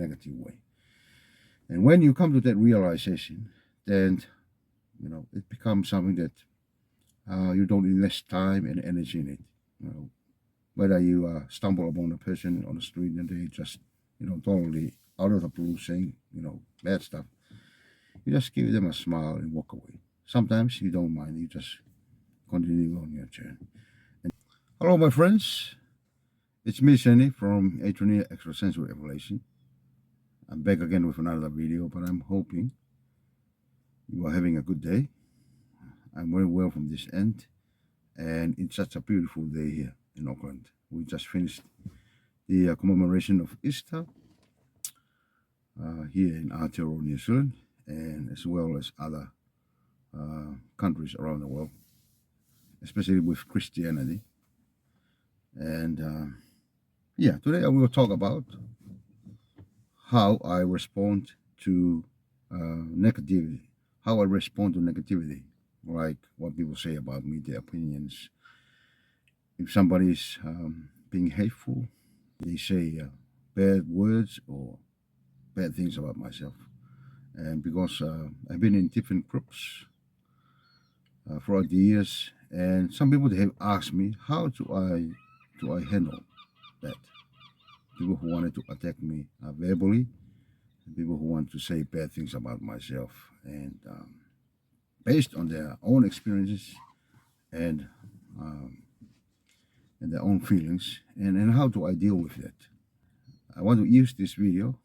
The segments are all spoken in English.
negative way. And when you come to that realization, then it becomes something that you don't invest time and energy in it. Whether you stumble upon a person on the street and they just totally out of the blue saying bad stuff, you just give them a smile and walk away. Sometimes you don't mind, you just continue on your journey. Hello, my friends. It's me, Shani, from Edrienia Extrasensory Evaluation. I'm back again with another video, but I'm hoping you are having a good day. I'm very well from this end, and it's such a beautiful day here in Auckland. We just finished the commemoration of Easter here in Aotearoa, New Zealand, and as well as other countries around the world, especially with Christianity. And today I will talk about how I respond to negativity, like what people say about me, their opinions. If somebody's being hateful, they say bad words or bad things about myself. And because I've been in different groups throughout the years, and some people have asked me, how do I handle that? People who wanted to attack me verbally, people who want to say bad things about myself, and based on their own experiences and their own feelings, and how do I deal with that? I want to use this video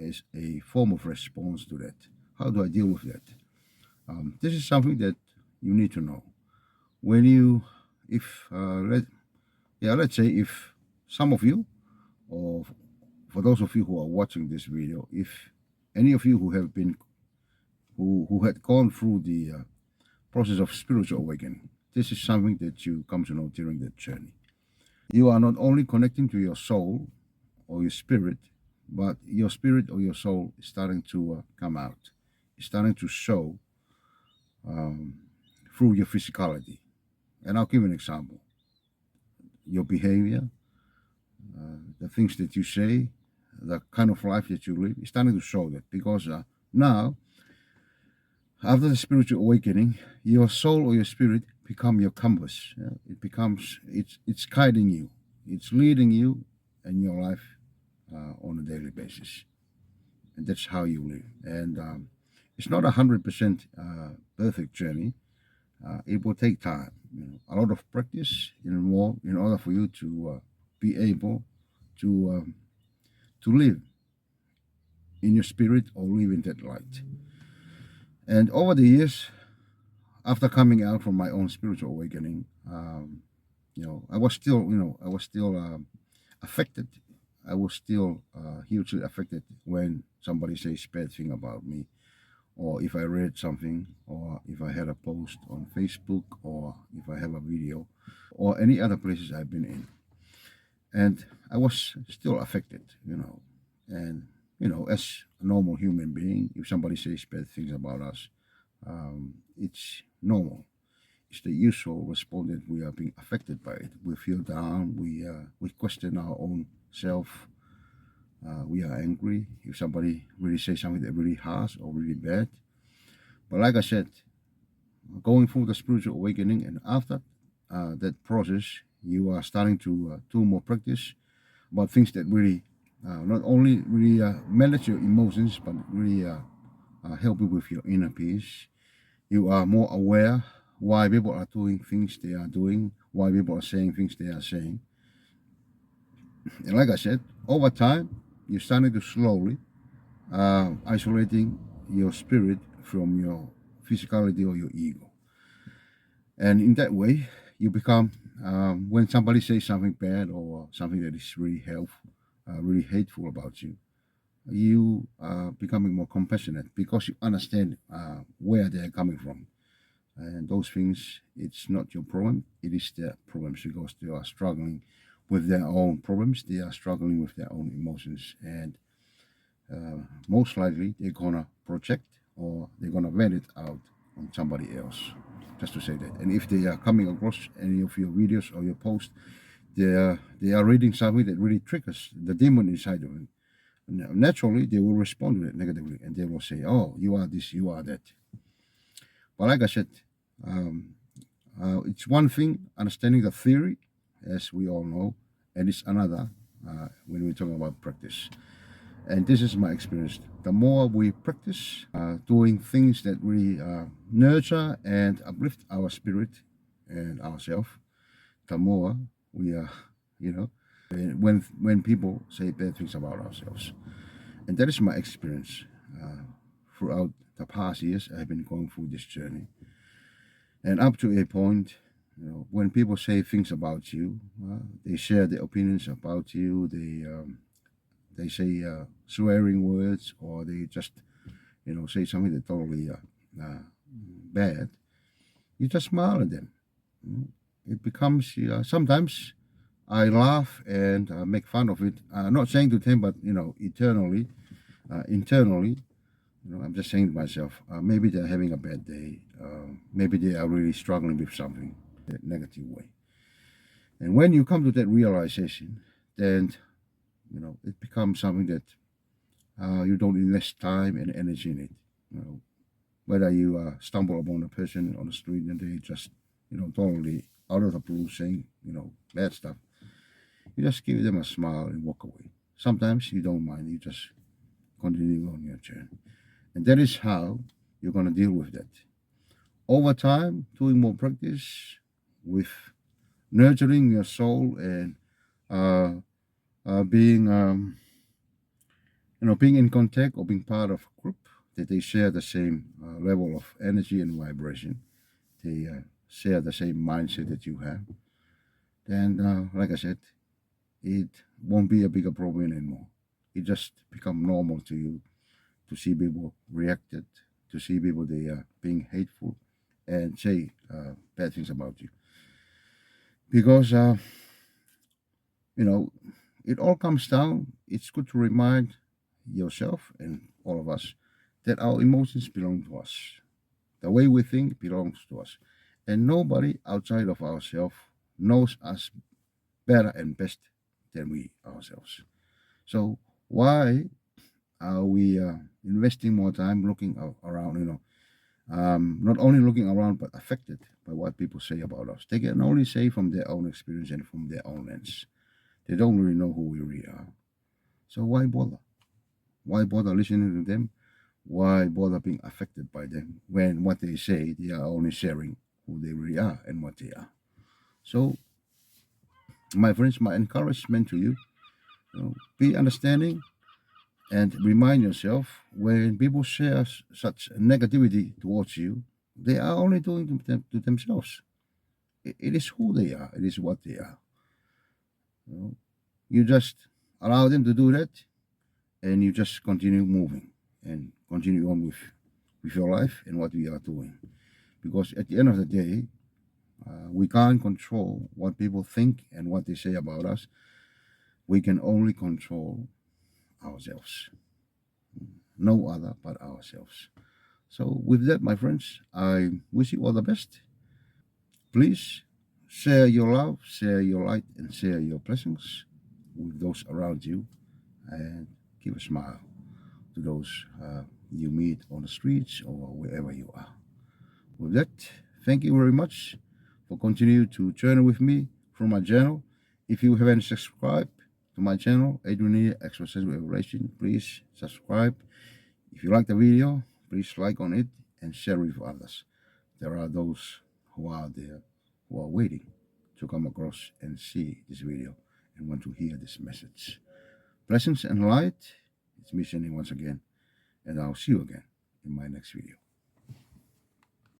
as a form of response to that. How do I deal with that? This is something that you need to know. When you, let's say if some of you, or for those of you who are watching this video, if any of you who had gone through the process of spiritual awakening, this is something that you come to know during that journey. You are not only connecting to your soul or your spirit, but your spirit or your soul is starting to come out. It's starting to show through your physicality. And I'll give an example. Your behavior, the things that you say, the kind of life that you live, is starting to show that. Because now, after the spiritual awakening, your soul or your spirit become your compass. It's guiding you. It's leading you in your life on a daily basis. And that's how you live. And it's not 100% perfect journey. It will take time. A lot of practice involved in order for you to be able to live in your spirit or live in that light. And over the years, after coming out from my own spiritual awakening, I was still affected. I was still hugely affected when somebody says bad thing about me, or if I read something, or if I had a post on Facebook, or if I have a video, or any other places I've been in. And I was still affected, and as a normal human being, if somebody says bad things about us, it's normal. It's the usual response that we are being affected by it. We feel down, we question our own self, we are angry if somebody really says something that really harsh or really bad. But like I said, going through the spiritual awakening, and after that process, you are starting to do more practice about things that really not only really manage your emotions, but really help you with your inner peace. You are more aware why people are doing things they are doing, why people are saying things they are saying. And like I said, over time, you're starting to slowly isolating your spirit from your physicality or your ego. And in that way, you become, when somebody says something bad or something that is really hateful about you, you are becoming more compassionate because you understand where they're coming from. And those things, it's not your problem, it is their problems, because they are struggling with their own problems, they are struggling with their own emotions, and most likely they're gonna project or they're gonna vent it out on somebody else, just to say that. And if they are coming across any of your videos or your posts, they are reading something that really triggers the demon inside of them. naturally they will respond to it negatively, and they will say, "Oh, you are this, you are that." But like I said, um, it's one thing understanding the theory, as we all know, and it's another when we're talking about practice. And this is my experience. The more we practice doing things that really nurture and uplift our spirit and ourselves, the more we are, you know, when people say bad things about ourselves. And that is my experience throughout the past years. I've been going through this journey. And up to a point, when people say things about you, they share their opinions about you, they say swearing words, or they just, say something that totally bad, you just smile at them. It becomes, sometimes I laugh and make fun of it. Not saying to them, but, internally, I'm just saying to myself, maybe they're having a bad day. Maybe they are really struggling with something, that negative way. And when you come to that realization, then, it becomes something that you don't invest time and energy in it. Whether you stumble upon a person on the street and they just, totally out of the blue saying, bad stuff, you just give them a smile and walk away. Sometimes you don't mind, you just continue on your journey. And that is how you're going to deal with that. Over time, doing more practice with nurturing your soul and being, being in contact or being part of a group that they share the same level of energy and vibration. They share the same mindset that you have. Then, like I said, it won't be a bigger problem anymore. It just become normal to you to see people reacted, to see people they are being hateful and say bad things about you. Because, it all comes down, it's good to remind yourself and all of us that our emotions belong to us. The way we think belongs to us. And nobody outside of ourselves knows us better and best than we ourselves. So why are we investing more time looking around, not only looking around but affected by what people say about us? They can only say from their own experience and from their own lens. They don't really know who we really are. So why bother? Why bother listening to them? Why bother being affected by them when what they say, they are only sharing who they really are and what they are? So, my friends, my encouragement to you, be understanding and remind yourself when people share such negativity towards you, they are only doing to themselves. It is who they are, it is what they are. You just allow them to do that, and you just continue moving and continue on with your life and what we are doing. Because at the end of the day, we can't control what people think and what they say about us. We can only control ourselves. No other but ourselves. So, with that, my friends, I wish you all the best. Please share your love, share your light, and share your blessings with those around you, and give a smile to those you meet on the streets or wherever you are. With that, thank you very much for continuing to journey with me from my channel. If you haven't subscribed to my channel, Edrienia Extrasensory Evaluation, please subscribe. If you like the video, please like on it and share with others. There are those who are there who are waiting to come across and see this video and want to hear this message. Blessings and light. It's me Shani once again, and I'll see you again in my next video.